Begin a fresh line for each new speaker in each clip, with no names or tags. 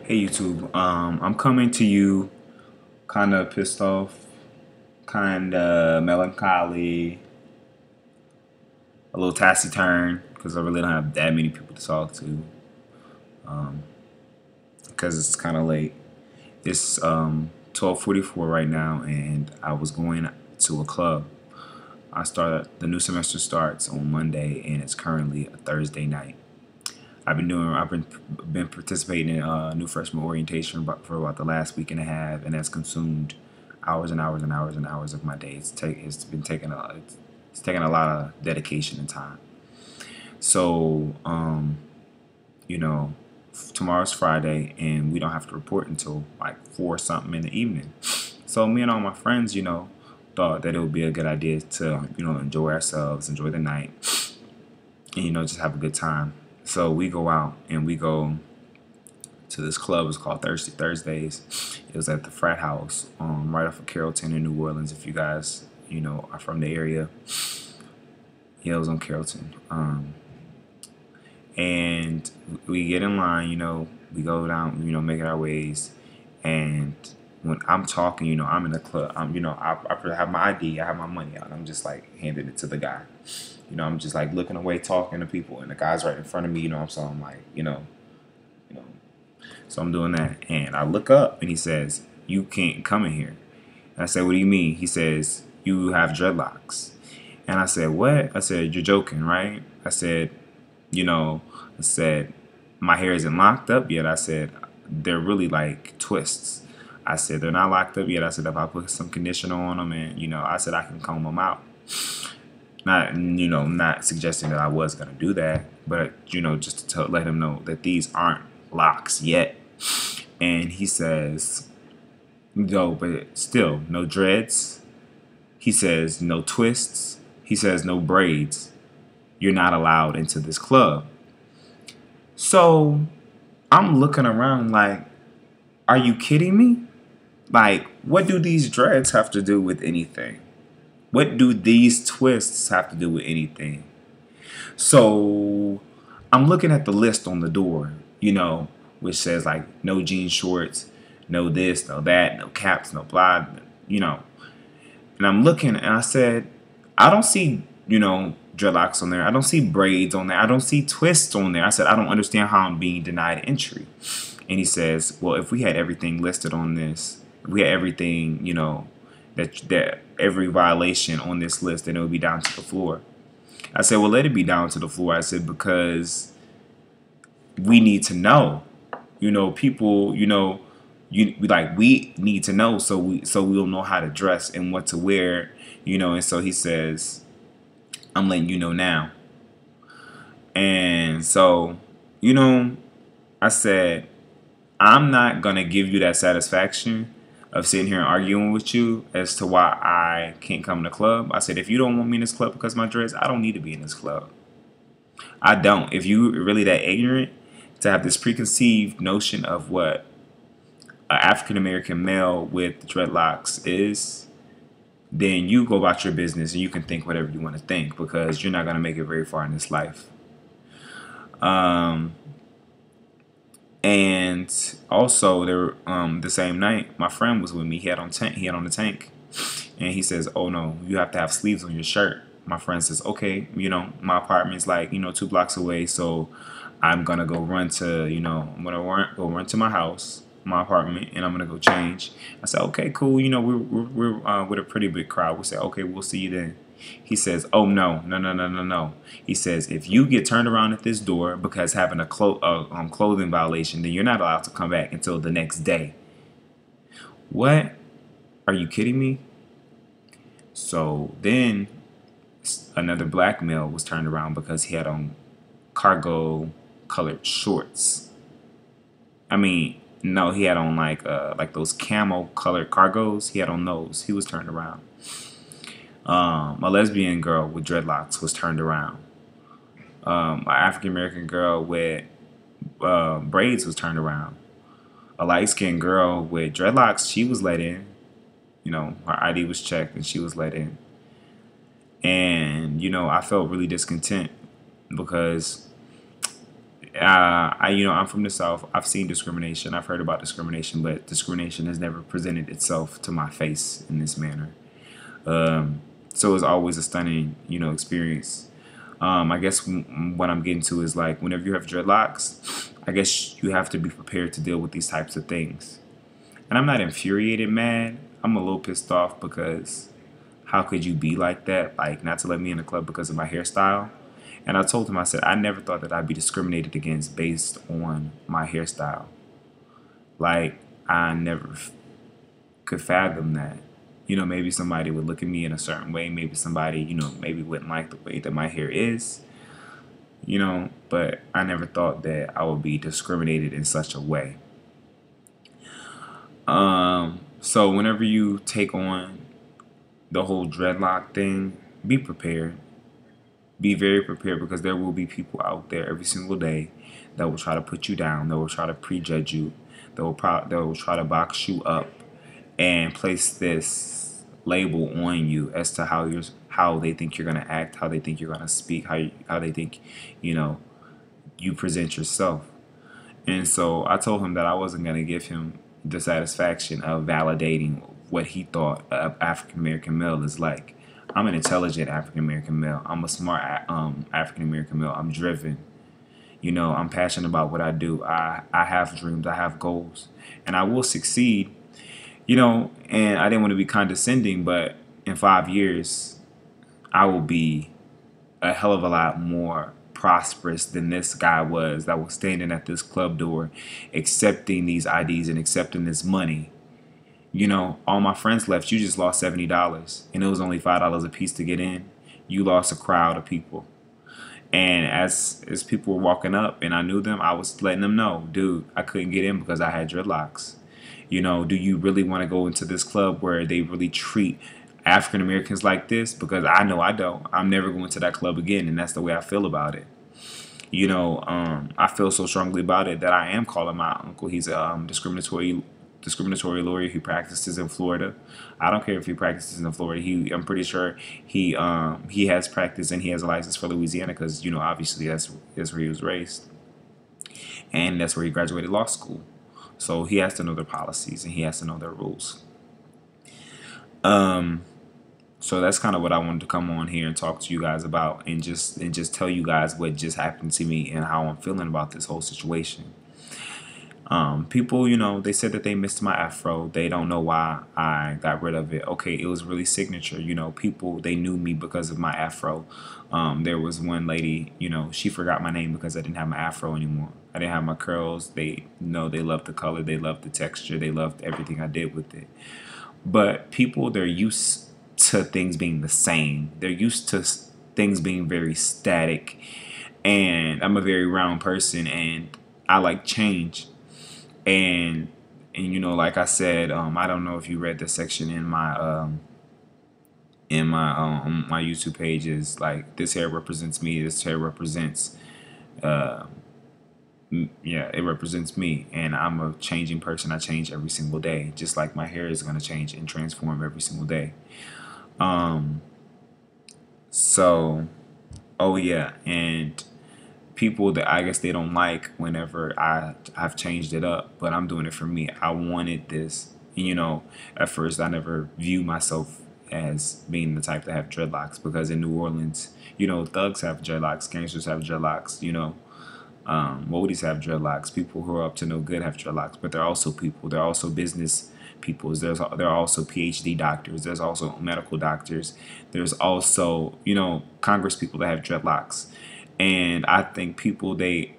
Hey YouTube, I'm coming to you kind of pissed off, kind of melancholy, a little taciturn because I really don't have that many people to talk to because it's kind of late. It's 12:44 right now, and I was going to a club. The new semester starts on Monday, and it's currently a Thursday night. I've been participating in new freshman orientation for about the last week and a half, and that's consumed hours and hours and hours and hours of my day. It's been taking it's taken a lot of dedication and time. So you know, tomorrow's Friday, and we don't have to report until like 4 something in the evening. So me and all my friends, thought that it would be a good idea to enjoy ourselves, enjoy the night, and just have a good time. So we go out and we go to this club. It's called Thirsty Thursdays. It was at the frat house, right off of Carrollton in New Orleans. If you guys, are from the area, yeah, it was on Carrollton. And we get in line, we go down, making our ways. And when I'm talking, I'm in the club. I have my ID, I have my money out. I'm just like handing it to the guy. I'm just like looking away, talking to people, and the guy's right in front of me. So I'm like, you know. So I'm doing that, and I look up, and he says, "You can't come in here." And I said, "What do you mean?" He says, "You have dreadlocks." And I said, "What?" I said, "You're joking, right?" I said, you know, I said, "My hair isn't locked up yet." I said, "They're really like twists." I said, "They're not locked up yet." I said, "If I put some conditioner on them, and I said I can comb them out." Not suggesting that I was gonna do that, but just to let him know that these aren't locks yet. And he says, "No, but still, no dreads." He says, "No twists." He says, "No braids. You're not allowed into this club." So I'm looking around like, are you kidding me? Like, what do these dreads have to do with anything? What do these twists have to do with anything? So I'm looking at the list on the door, which says like no jean shorts, no this, no that, no caps, no blah, you know. And I'm looking and I said, I don't see, dreadlocks on there. I don't see braids on there. I don't see twists on there. I said, I don't understand how I'm being denied entry. And he says, well, if we had everything listed on this, if we had everything, that every violation on this list, then it would be down to the floor. I said, well, let it be down to the floor. I said, because we need to know. People, we need to know so we'll know how to dress and what to wear, and so he says, I'm letting you know now. And so, I said, I'm not gonna give you that satisfaction of sitting here and arguing with you as to why I can't come to the club. I said, if you don't want me in this club because of my dress, I don't need to be in this club. I don't. If you are really that ignorant to have this preconceived notion of what an African American male with dreadlocks is, then you go about your business and you can think whatever you want to think because you're not going to make it very far in this life. And also, the same night, my friend was with me. He had on the tank, and he says, "Oh no, you have to have sleeves on your shirt." My friend says, "Okay, my apartment's like 2 blocks away, so I'm gonna go run to go run to my house, my apartment, and I'm gonna go change." I said, "Okay, cool. We're with a pretty big crowd." We said, "Okay, we'll see you then." He says, "Oh no, no, no, no, no, no." He says, "If you get turned around at this door because having a clothing violation, then you're not allowed to come back until the next day." What? Are you kidding me? So then another black male was turned around because he had on cargo colored shorts. I mean, no, he had on like those camo colored cargos. He had on those. He was turned around. A lesbian girl with dreadlocks was turned around. An African American girl with braids was turned around. A light skinned girl with dreadlocks, she was let in. Her ID was checked and she was let in. And I felt really discontent because I'm from the South. I've seen discrimination. I've heard about discrimination, but discrimination has never presented itself to my face in this manner. Um, so it's always a stunning, experience. I guess what I'm getting to is like whenever you have dreadlocks, I guess you have to be prepared to deal with these types of things. And I'm not infuriated, mad. I'm a little pissed off because how could you be like that? Like not to let me in the club because of my hairstyle. And I told him, I said, I never thought that I'd be discriminated against based on my hairstyle. Like I never could fathom that. Maybe somebody would look at me in a certain way. Maybe somebody, maybe wouldn't like the way that my hair is, but I never thought that I would be discriminated in such a way. So whenever you take on the whole dreadlock thing, be prepared. Be very prepared because there will be people out there every single day that will try to put you down. That will try to prejudge you. That will try to box you up and place this label on you as to how they think you're gonna act, how they think you're gonna speak, how they think you know you present yourself. And so I told him that I wasn't gonna give him the satisfaction of validating what he thought an African American male is like. I'm an intelligent African American male. I'm a smart African American male. I'm driven. I'm passionate about what I do. I have dreams. I have goals, and I will succeed. And I didn't want to be condescending, but in 5 years, I will be a hell of a lot more prosperous than this guy was that was standing at this club door accepting these IDs and accepting this money. All my friends left. You just lost $70, and it was only $5 a piece to get in. You lost a crowd of people. And as people were walking up and I knew them, I was letting them know, dude, I couldn't get in because I had dreadlocks. Do you really want to go into this club where they really treat African Americans like this? Because I know I don't. I'm never going to that club again, and that's the way I feel about it. I feel so strongly about it that I am calling my uncle. He's a discriminatory lawyer. He practices in Florida. I don't care if he practices in Florida. I'm pretty sure he has practice and he has a license for Louisiana because obviously that's where he was raised, and that's where he graduated law school. So he has to know their policies and he has to know their rules. So that's kind of what I wanted to come on here and talk to you guys about, and just tell you guys what just happened to me and how I'm feeling about this whole situation. People, they said that they missed my afro. They don't know why I got rid of it. Okay, it was really signature. People, they knew me because of my afro. There was one lady, she forgot my name because I didn't have my afro anymore. I didn't have my curls. They loved the color. They loved the texture. They loved everything I did with it. But people, they're used to things being the same. They're used to things being very static. And I'm a very round person, and I like change. And like I said, I don't know if you read the section in my my YouTube page is like, this hair represents me. This hair represents it represents me, and I'm a changing person. I change every single day, just like my hair is going to change and transform every single day. So, oh yeah, and people that I guess they don't like whenever I've changed it up, but I'm doing it for me. I wanted this. At first I never viewed myself as being the type to have dreadlocks, because in New Orleans, thugs have dreadlocks, gangsters have dreadlocks, Modis have dreadlocks, people who are up to no good have dreadlocks, but they're also people. They're also business people. There are also PhD doctors. There's also medical doctors. There's also, Congress people that have dreadlocks. And I think people, they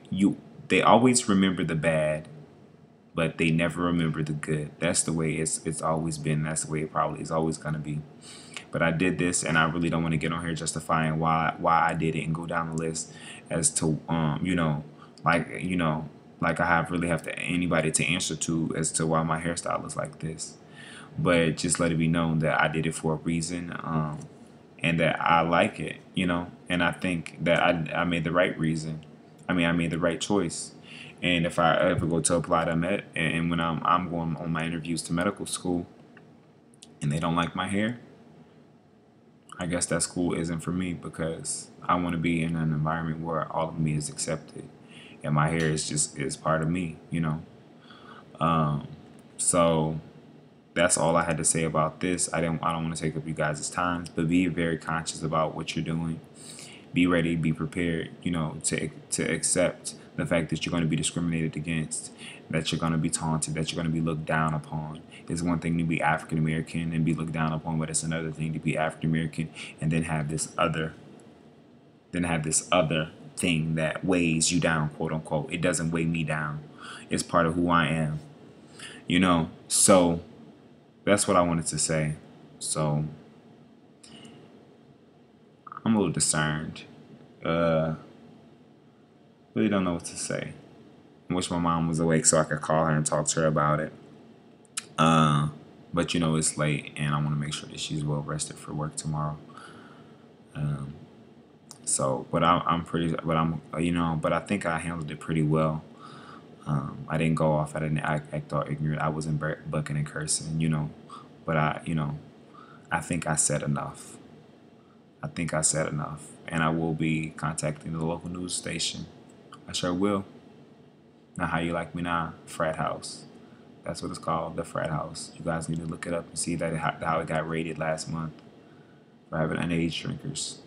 always remember the bad, but they never remember the good. That's the way it's always been. That's the way it probably is always going to be. But I did this, and I really don't want to get on here justifying why I did it and go down the list as to like I really have to anybody to answer to as to why my hairstyle is like this. But just let it be known that I did it for a reason, and that I like it, and I think that I made the right reason. I made the right choice. And if I ever go to apply to med, and when I'm going on my interviews to medical school, and they don't like my hair, I guess that school isn't for me, because I want to be in an environment where all of me is accepted. and my hair is part of me, you know. So that's all I had to say about this. I don't want to take up you guys' time, but be very conscious about what you're doing. Be ready, be prepared, you know, to accept the fact that you're going to be discriminated against, that you're going to be taunted, that you're going to be looked down upon. It's one thing to be African American and be looked down upon, but it's another thing to be African American and then have this other thing that weighs you down, quote unquote. It doesn't weigh me down. It's part of who I am, you know. So that's what I wanted to say. So I'm a little discerned. Really don't know what to say. I wish my mom was awake so I could call her and talk to her about it. But you know, it's late and I want to make sure that she's well rested for work tomorrow. So, but I'm pretty, but I'm, you know, but I think I handled it pretty well. I didn't go off. I didn't act all ignorant. I wasn't bucking and cursing, you know. But you know, I think I said enough. I think I said enough, and I will be contacting the local news station. I sure will. Now, how you like me now? Frat House. That's what it's called, the Frat House. You guys need to look it up and see that how it got rated last month for having underage drinkers.